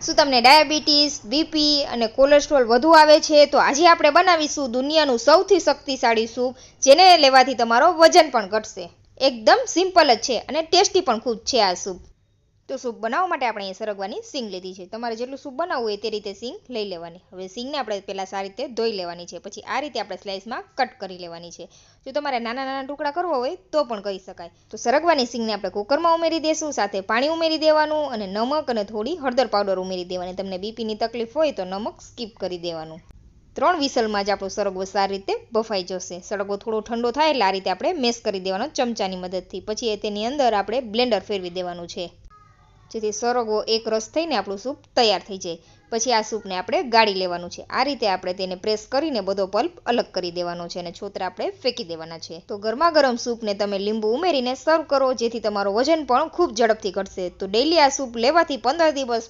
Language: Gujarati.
શું તમને ડાયાબિટીસ, બીપી અને કોલેસ્ટ્રોલ વધુ આવે છે? તો આજે આપણે બનાવીશું દુનિયાનું સૌથી શક્તિશાળી સૂપ, જેને લેવાથી તમારો વજન પણ ઘટશે. એકદમ સિમ્પલ જ છે અને ટેસ્ટી પણ ખૂબ છે આ સૂપ. તો સૂપ બનાવવા માટે આપણે અહીં સરગવાની સિંગ લીધી છે. તમારે જેટલું સૂપ બનાવવું હોય તે રીતે સિંગ લઈ લેવાની. હવે સિંગને આપણે પહેલાં સારી રીતે ધોઈ લેવાની છે. પછી આ રીતે આપણે સ્લાઇસમાં કટ કરી લેવાની છે. જો તમારે નાના નાના ટુકડા કરવા હોય તો પણ કરી શકાય. તો સરગવાની સિંગને આપણે કુકરમાં ઉમેરી દઈશું, સાથે પાણી ઉમેરી દેવાનું અને નમક અને થોડી હળદર પાવડર ઉમેરી દેવાની. તમને બીપીની તકલીફ હોય તો નમક સ્કીપ કરી દેવાનું. 3 વિસલમાં જ આપણો સરગવો સારી રીતે બફાઈ જશે. સરગવો થોડો ઠંડો થાય એટલે આ રીતે આપણે મેશ કરી દેવાનો ચમચાની મદદથી. પછી તેની અંદર આપણે બ્લેન્ડર ફેરવી દેવાનું છે, જેથી સરગવો એક રસ થઈને આપણું સૂપ તૈયાર થઈ જાય. પછી આ સૂપને આપણે ગાળી લેવાનું છે. આ રીતે આપણે તેને પ્રેસ કરીને બધો પલ્પ અલગ કરી દેવાનો છે અને છોતરા આપણે ફેંકી દેવાના છે. તો ગરમા ગરમ સૂપને તમે લીંબુ ઉમેરીને સર્વ કરો, જેથી તમારું વજન પણ ખૂબ ઝડપથી ઘટશે. તો ડેઈલી આ સૂપ લેવાથી 15 દિવસ